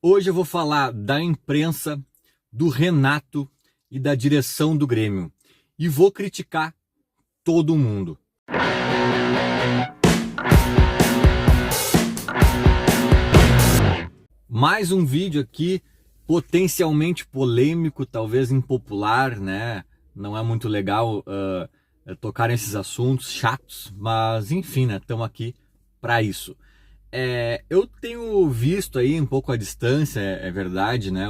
Hoje eu vou falar da imprensa, do Renato e da direção do Grêmio. E vou criticar todo mundo. Mais um vídeo aqui potencialmente polêmico, talvez impopular, né? Não é muito legal tocar nesses assuntos chatos, mas enfim, né? Estamos aqui para isso. Eu tenho visto aí um pouco à distância, é verdade, né?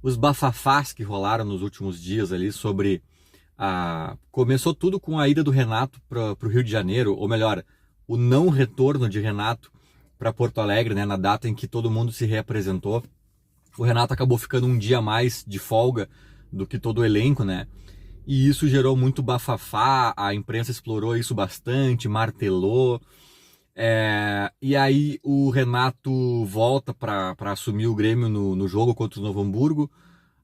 Os bafafás que rolaram nos últimos dias ali sobre começou tudo com a ida do Renato para o Rio de Janeiro, ou melhor, o não retorno de Renato para Porto Alegre, né? Na data em que todo mundo se reapresentou. O Renato acabou ficando um dia a mais de folga do que todo o elenco, né? E isso gerou muito bafafá, a imprensa explorou isso bastante, martelou. E aí o Renato volta para assumir o Grêmio no jogo contra o Novo Hamburgo.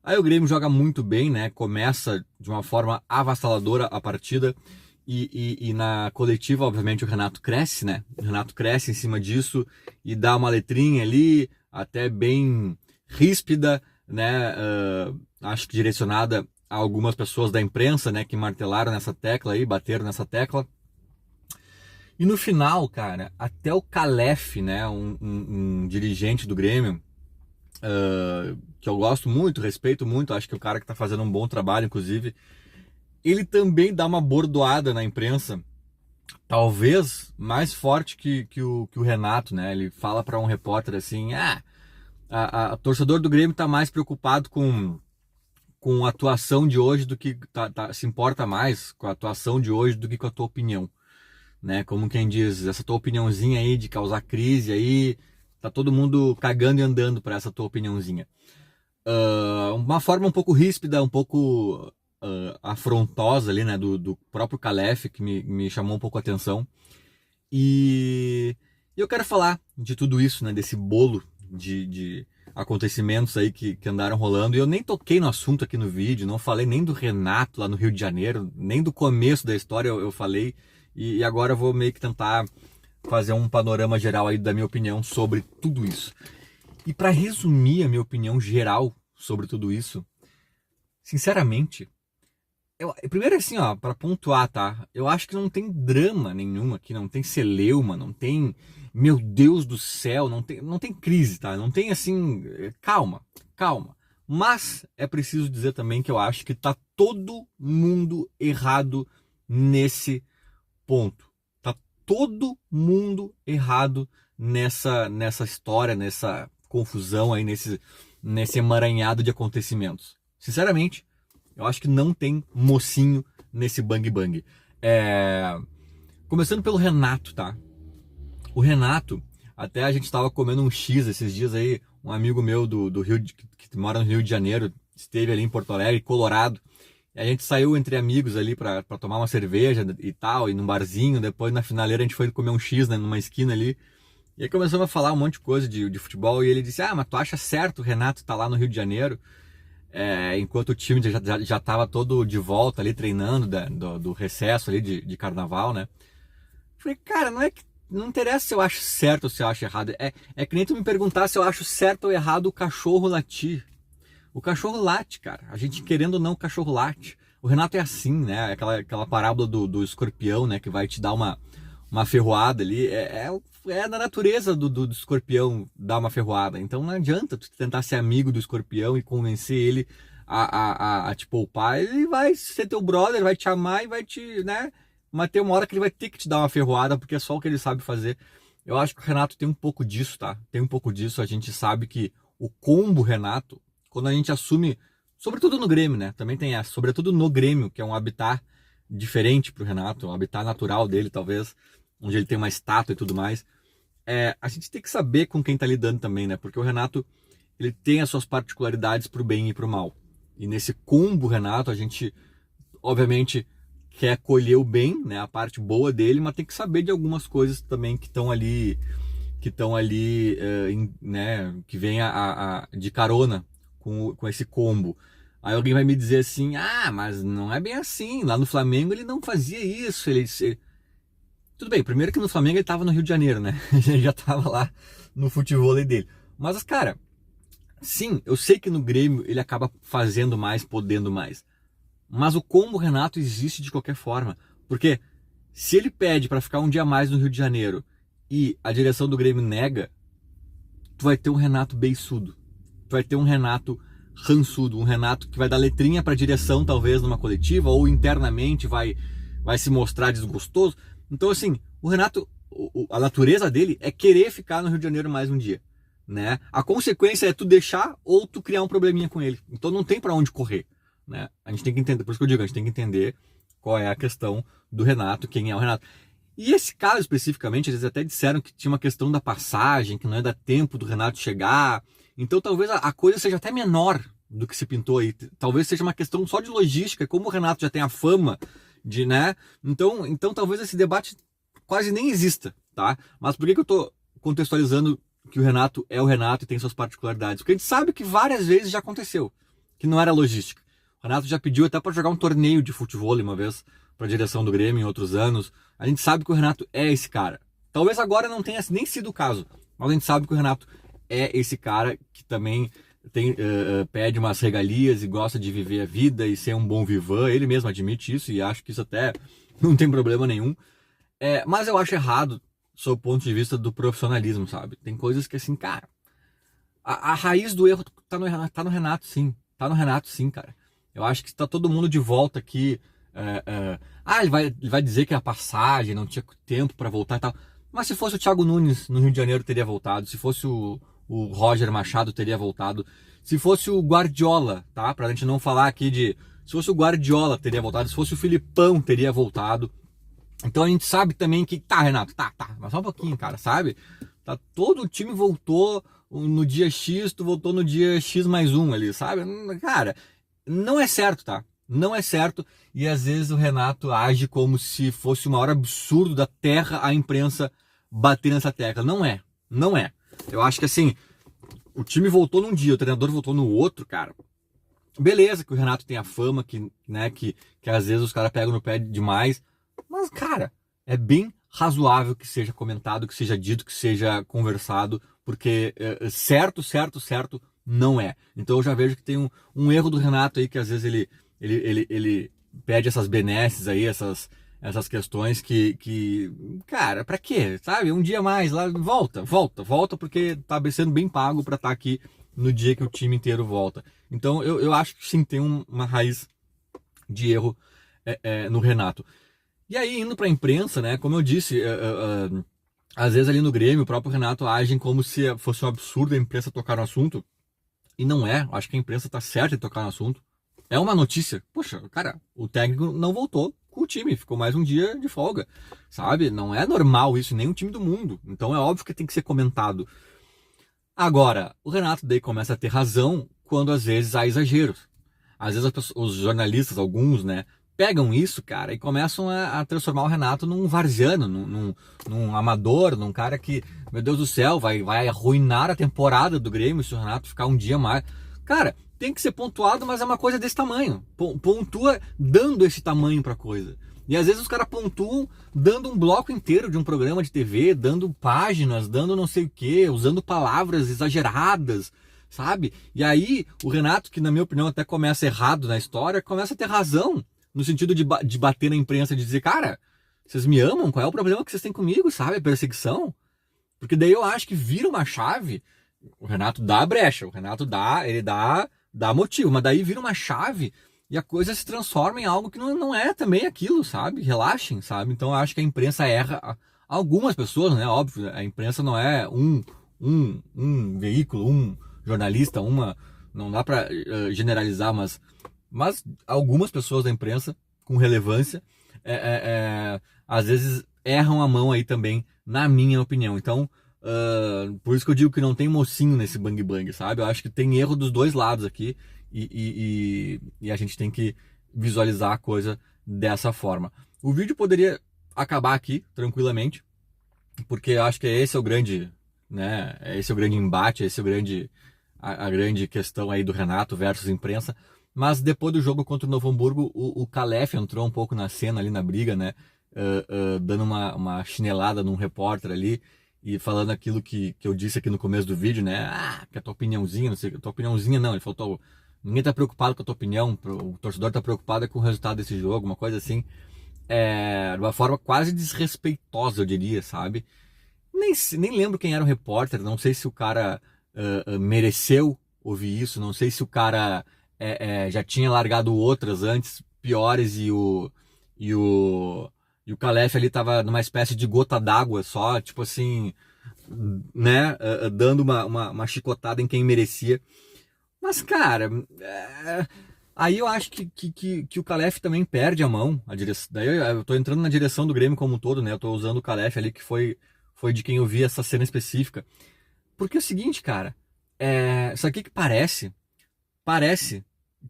Aí o Grêmio joga muito bem, né? Começa de uma forma avassaladora a partida. E na coletiva, obviamente, o Renato cresce, né? O Renato cresce em cima disso e dá uma letrinha ali, até bem ríspida, né? Acho que direcionada a algumas pessoas da imprensa, né? Que martelaram nessa tecla aí, bateram nessa tecla. E no final, cara, até o Calef, né? Um dirigente do Grêmio, que eu gosto muito, respeito muito, acho que é o cara que tá fazendo um bom trabalho, inclusive, ele também dá uma bordoada na imprensa, talvez mais forte que o Renato, né? Ele fala para um repórter assim, a torcedor do Grêmio tá mais preocupado com a atuação de hoje do que se importa mais com a atuação de hoje do que com a tua opinião, né? Como quem diz, essa tua opiniãozinha aí de causar crise aí, tá todo mundo cagando e andando para essa tua opiniãozinha. Uma forma um pouco ríspida, um pouco afrontosa ali, né, do próprio Calef, que me chamou um pouco a atenção. E eu quero falar de tudo isso, né, desse bolo de acontecimentos aí que andaram rolando. E eu nem toquei no assunto aqui no vídeo, não falei nem do Renato lá no Rio de Janeiro, nem do começo da história eu falei. E agora eu vou meio que tentar fazer um panorama geral aí da minha opinião sobre tudo isso. E para resumir a minha opinião geral sobre tudo isso, sinceramente, primeiro assim, ó, para pontuar, tá? Eu acho que não tem drama nenhum aqui, não tem celeuma, não tem, meu Deus do céu, não tem crise, tá? Não tem assim, calma. Mas é preciso dizer também que eu acho que tá todo mundo errado nesse ponto. Tá todo mundo errado nessa história, nessa confusão aí, nesse emaranhado de acontecimentos. Sinceramente, eu acho que não tem mocinho nesse bang bang. Começando pelo Renato, tá? O Renato, até a gente tava comendo um X esses dias aí, um amigo meu do Rio, que mora no Rio de Janeiro, esteve ali em Porto Alegre, Colorado, e a gente saiu entre amigos ali pra tomar uma cerveja e tal, e num barzinho, depois na finaleira a gente foi comer um X, né, numa esquina ali, e aí começamos a falar um monte de coisa de futebol, e ele disse, mas tu acha certo o Renato tá lá no Rio de Janeiro? Enquanto o time já estava todo de volta ali treinando do recesso ali de carnaval, né? Falei, cara, não interessa se eu acho certo ou se eu acho errado. É que nem tu me perguntar se eu acho certo ou errado o cachorro latir. O cachorro late, cara. A gente querendo ou não, o cachorro late. O Renato é assim, né? Aquela parábola do escorpião, né? Que vai te dar uma ferroada ali. É da natureza do escorpião dar uma ferroada. Então não adianta tu tentar ser amigo do escorpião e convencer ele a te poupar. Ele vai ser teu brother, vai te amar e vai te, né? Mas tem uma hora que ele vai ter que te dar uma ferroada, porque é só o que ele sabe fazer. Eu acho que o Renato tem um pouco disso, tá? Tem um pouco disso. A gente sabe que o combo Renato, quando a gente assume, sobretudo no Grêmio, né? Também tem essa, sobretudo no Grêmio, que é um habitat diferente pro Renato, um habitat natural dele, talvez, onde ele tem uma estátua e tudo mais. A gente tem que saber com quem tá lidando também, né? Porque o Renato, ele tem as suas particularidades pro bem e pro mal. E nesse combo Renato, a gente, obviamente, quer colher o bem, né? A parte boa dele, mas tem que saber de algumas coisas também que estão ali, né? Que vem de carona com esse combo. Aí alguém vai me dizer assim, mas não é bem assim. Lá no Flamengo ele não fazia isso. Tudo bem, primeiro que no Flamengo ele tava no Rio de Janeiro, né? Ele já tava lá no futebol dele. Mas, cara, sim, eu sei que no Grêmio ele acaba fazendo mais, podendo mais. Mas o combo Renato existe de qualquer forma. Porque se ele pede para ficar um dia mais no Rio de Janeiro e a direção do Grêmio nega, tu vai ter um Renato beiçudo. Tu vai ter um Renato rançudo, um Renato que vai dar letrinha para a direção, talvez, numa coletiva, ou internamente vai se mostrar desgostoso. Então, assim, o Renato, a natureza dele é querer ficar no Rio de Janeiro mais um dia. Né? A consequência é tu deixar ou tu criar um probleminha com ele. Então não tem para onde correr. Né? A gente tem que entender, por isso que eu digo, a gente tem que entender qual é a questão do Renato, quem é o Renato. E esse caso especificamente, eles até disseram que tinha uma questão da passagem, que não ia dar tempo do Renato chegar. Então talvez a coisa seja até menor do que se pintou aí. Talvez seja uma questão só de logística, como o Renato já tem a fama de, né? Então talvez esse debate quase nem exista, tá? Mas por que eu tô contextualizando que o Renato é o Renato e tem suas particularidades? Porque a gente sabe que várias vezes já aconteceu, que não era logística. O Renato já pediu até para jogar um torneio de futebol uma vez para a direção do Grêmio em outros anos. A gente sabe que o Renato é esse cara. Talvez agora não tenha nem sido o caso, mas a gente sabe que o Renato é esse cara que também pede umas regalias e gosta de viver a vida e ser um bom vivan. Ele mesmo admite isso e acho que isso até não tem problema nenhum. Mas eu acho errado sob o ponto de vista do profissionalismo, sabe? Tem coisas que assim, cara, a raiz do erro tá no Renato, sim. Tá no Renato, sim, cara. Eu acho que está todo mundo de volta aqui. Ele vai dizer que a passagem não tinha tempo para voltar e tal. Mas se fosse o Thiago Nunes no Rio de Janeiro, teria voltado. Se fosse o Roger Machado, teria voltado. Se fosse o Guardiola, tá? Pra gente não falar aqui de... Se fosse o Guardiola, teria voltado. Se fosse o Filipão, teria voltado. Então a gente sabe também que... Tá, Renato, tá. Mas só um pouquinho, cara, sabe? Tá, todo o time voltou no dia X, tu voltou no dia X mais um ali, sabe? Cara, não é certo, tá? Não é certo. E às vezes o Renato age como se fosse o maior absurdo da terra a imprensa bater nessa tecla. Não é. Não é. Eu acho que assim, o time voltou num dia, o treinador voltou no outro, cara. Beleza que o Renato tem a fama, que às vezes os caras pegam no pé demais. Mas, cara, é bem razoável que seja comentado, que seja dito, que seja conversado, porque certo não é. Então eu já vejo que tem um erro do Renato aí, que às vezes ele pede essas benesses aí, essas questões que, cara, pra quê? Sabe? Um dia mais lá, volta, porque tá sendo bem pago pra estar aqui no dia que o time inteiro volta. Então eu acho que sim, tem uma raiz de erro no Renato. E aí, indo pra imprensa, né, como eu disse, às vezes ali no Grêmio, o próprio Renato age como se fosse um absurdo a imprensa tocar no assunto, e não é. Acho que a imprensa tá certa em tocar no assunto. É uma notícia. Poxa, cara, o técnico não voltou com o time, ficou mais um dia de folga, sabe? Não é normal isso, nem um time do mundo. Então é óbvio que tem que ser comentado. Agora, o Renato daí começa a ter razão quando às vezes há exageros. Às vezes os jornalistas, alguns, né, pegam isso, cara, e começam a transformar o Renato num varziano, num amador, num cara que, meu Deus do céu, vai arruinar a temporada do Grêmio se o Renato ficar um dia mais. Cara, tem que ser pontuado, mas é uma coisa desse tamanho. Pontua dando esse tamanho pra coisa. E às vezes os caras pontuam dando um bloco inteiro de um programa de TV, dando páginas, dando não sei o que, usando palavras exageradas, sabe? E aí o Renato, que na minha opinião até começa errado na história, começa a ter razão, no sentido de bater na imprensa, de dizer, cara, vocês me amam? Qual é o problema que vocês têm comigo, sabe? A perseguição. Porque daí eu acho que vira uma chave, o Renato dá a brecha, o Renato dá motivo, mas daí vira uma chave e a coisa se transforma em algo que não é também aquilo, sabe? Relaxem, sabe? Então eu acho que a imprensa erra. Algumas pessoas, né? Óbvio, a imprensa não é um veículo, um jornalista, não dá pra generalizar, mas algumas pessoas da imprensa com relevância às vezes erram a mão aí também, na minha opinião. Então, por isso que eu digo que não tem mocinho nesse bang bang, sabe? Eu acho que tem erro dos dois lados aqui e a gente tem que visualizar a coisa dessa forma. O vídeo poderia acabar aqui tranquilamente, porque eu acho que esse é o grande, né? Esse é o grande embate, esse é a grande questão aí do Renato versus imprensa. Mas depois do jogo contra o Novo Hamburgo, o Calef entrou um pouco na cena ali na briga, né? Dando uma chinelada num repórter ali. e falando aquilo que eu disse aqui no começo do vídeo, né? Ah, que a tua opiniãozinha, não sei, a tua opiniãozinha não. Ele falou, ninguém tá preocupado com a tua opinião, o torcedor tá preocupado com o resultado desse jogo, uma coisa assim. De uma forma quase desrespeitosa, eu diria, sabe? Nem lembro quem era o repórter, não sei se o cara mereceu ouvir isso, não sei se o cara já tinha largado outras antes, piores, e o Calef ali tava numa espécie de gota d'água só, tipo assim, né, dando uma chicotada em quem merecia. Mas, cara, aí eu acho que o Calef também perde a mão, a direção. Daí eu tô entrando na direção do Grêmio como um todo, né? Eu tô usando o Calef ali, que foi de quem eu vi essa cena específica. Porque é o seguinte, cara, isso aqui que parece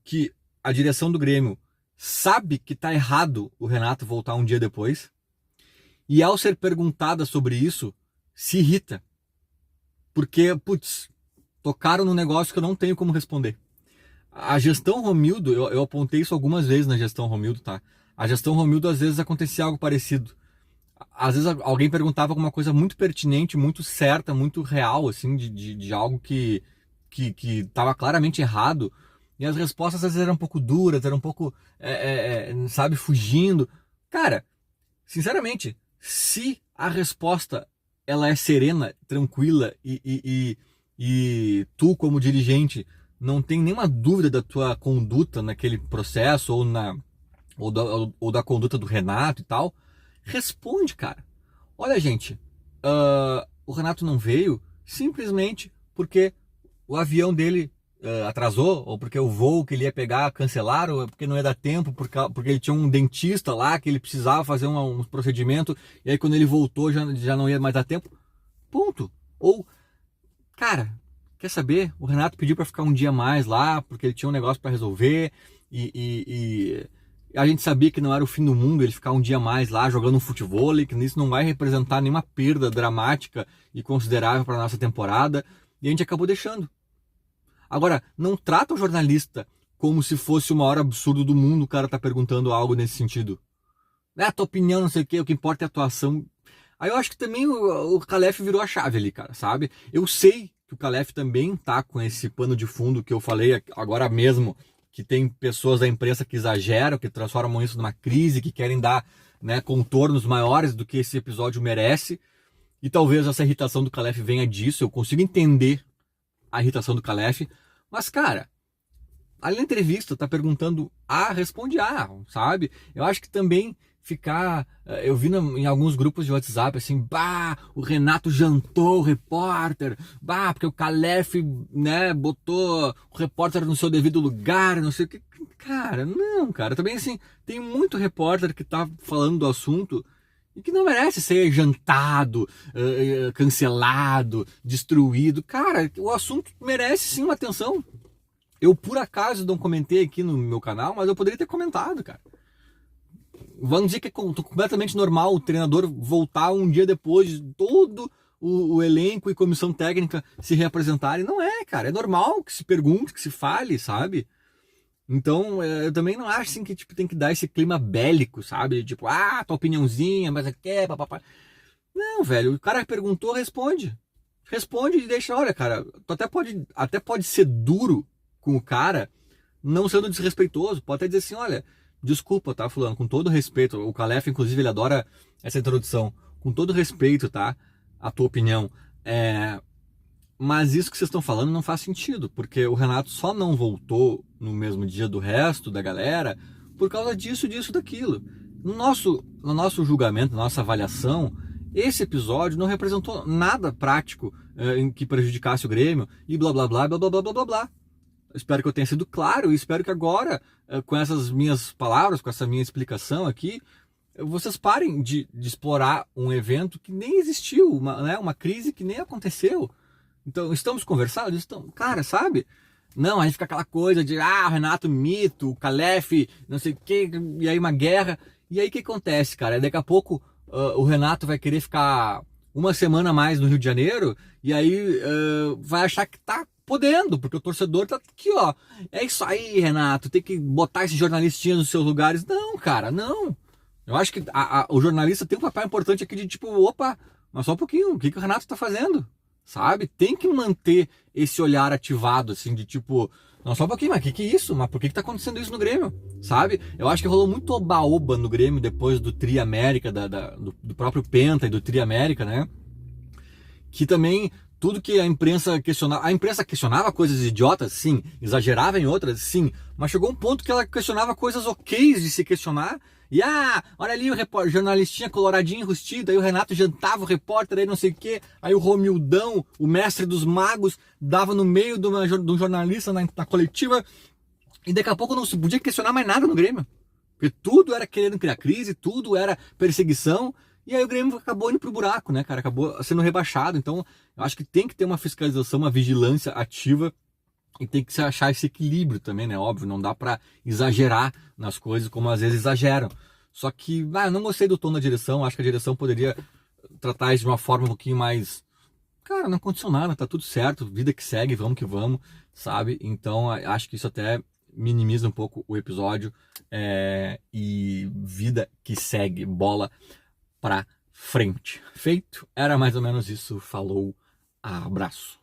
que a direção do Grêmio sabe que tá errado o Renato voltar um dia depois, e ao ser perguntada sobre isso, se irrita. Porque, putz, tocaram num negócio que eu não tenho como responder. A gestão Romildo, eu apontei isso algumas vezes na gestão Romildo, tá? A gestão Romildo, às vezes, acontecia algo parecido. Às vezes alguém perguntava alguma coisa muito pertinente, muito certa, muito real, assim, de algo que estava claramente errado. E as respostas às vezes eram um pouco duras, eram um pouco, sabe, fugindo. Cara, sinceramente, se a resposta ela é serena, tranquila e tu, como dirigente, não tem nenhuma dúvida da tua conduta naquele processo ou da conduta do Renato e tal, responde, cara. Olha, gente, o Renato não veio simplesmente porque o avião dele atrasou, ou porque o voo que ele ia pegar cancelaram, ou porque não ia dar tempo, porque ele tinha um dentista lá que ele precisava fazer um procedimento, e aí quando ele voltou já não ia mais dar tempo. Ponto. Ou, cara, quer saber? O Renato pediu para ficar um dia mais lá, porque ele tinha um negócio para resolver, e a gente sabia que não era o fim do mundo ele ficar um dia mais lá jogando um futebol, que isso não vai representar nenhuma perda dramática e considerável para nossa temporada, e a gente acabou deixando. Agora, não trata o jornalista como se fosse o maior absurdo do mundo o cara tá perguntando algo nesse sentido. A tua opinião, não sei o que importa é a atuação. Aí eu acho que também o Calef virou a chave ali, cara, sabe? Eu sei que o Calef também tá com esse pano de fundo que eu falei agora mesmo, que tem pessoas da imprensa que exageram, que transformam isso numa crise, que querem dar, né, contornos maiores do que esse episódio merece. E talvez essa irritação do Calef venha disso, eu consigo entender a irritação do Calef, mas, cara, ali na entrevista tá perguntando A, responde A, sabe? Eu acho que também ficar, eu vi em alguns grupos de WhatsApp assim, bah, o Renato jantou o repórter, bah, porque o Calef, né, botou o repórter no seu devido lugar, não sei o que. Cara, não, cara, também assim, tem muito repórter que tá falando do assunto e que não merece ser jantado, cancelado, destruído. Cara, o assunto merece sim uma atenção. Eu, por acaso, não comentei aqui no meu canal, mas eu poderia ter comentado, cara. Vamos dizer que é completamente normal o treinador voltar um dia depois de todo o elenco e comissão técnica se reapresentarem. Não é, cara. É normal que se pergunte, que se fale, sabe? Então, eu também não acho assim que tipo, tem que dar esse clima bélico, sabe? Tipo, tua opiniãozinha, mas é papapá. Não, velho, o cara perguntou, responde. Responde e deixa, olha, cara, tu até pode ser duro com o cara, não sendo desrespeitoso. Pode até dizer assim, olha, desculpa, tá, fulano, com todo respeito. O Calef, inclusive, ele adora essa introdução. Com todo respeito, tá, a tua opinião. Mas isso que vocês estão falando não faz sentido, porque o Renato só não voltou no mesmo dia do resto da galera por causa disso, daquilo. No nosso julgamento, na nossa avaliação, esse episódio não representou nada prático em que prejudicasse o Grêmio e blá blá blá blá blá blá blá blá blá. Espero que eu tenha sido claro e espero que agora, com essas minhas palavras, com essa minha explicação aqui, vocês parem de explorar um evento que nem existiu, uma crise que nem aconteceu. Então, estamos conversando? Cara, sabe? Não, aí fica aquela coisa de, o Renato mito, o Calef, não sei o que, e aí uma guerra. E aí o que acontece, cara? Daqui a pouco o Renato vai querer ficar uma semana a mais no Rio de Janeiro, e aí vai achar que tá podendo, porque o torcedor tá aqui, ó. É isso aí, Renato, tem que botar esses jornalistinhas nos seus lugares. Não, cara, não. Eu acho que o jornalista tem um papel importante aqui de tipo, opa, mas só um pouquinho, o que o Renato tá fazendo? Sabe? Tem que manter esse olhar ativado, assim, de tipo, não, só um pouquinho, mas que é isso? Mas por que tá acontecendo isso no Grêmio? Sabe? Eu acho que rolou muito oba-oba no Grêmio depois do Tri América, do próprio Penta e do Tri América, né? Que também tudo que a imprensa questionava coisas idiotas, sim, exagerava em outras, sim, mas chegou um ponto que ela questionava coisas ok de se questionar, e olha ali o jornalistinha coloradinho, enrustido, aí o Renato jantava o repórter, aí não sei o que, aí o Romildão, o mestre dos magos, dava no meio de um jornalista na coletiva, e daqui a pouco não se podia questionar mais nada no Grêmio. Porque tudo era querendo criar crise, tudo era perseguição, e aí o Grêmio acabou indo pro buraco, né, cara? Acabou sendo rebaixado. Então, eu acho que tem que ter uma fiscalização, uma vigilância ativa e tem que se achar esse equilíbrio também, né? Óbvio, não dá pra exagerar nas coisas como às vezes exageram. Só que, eu não gostei do tom da direção, acho que a direção poderia tratar isso de uma forma um pouquinho mais. Cara, não aconteceu nada, tá tudo certo, vida que segue, vamos que vamos, sabe? Então, acho que isso até minimiza um pouco o episódio e vida que segue, bola pra frente. Feito? Era mais ou menos isso. Falou, abraço.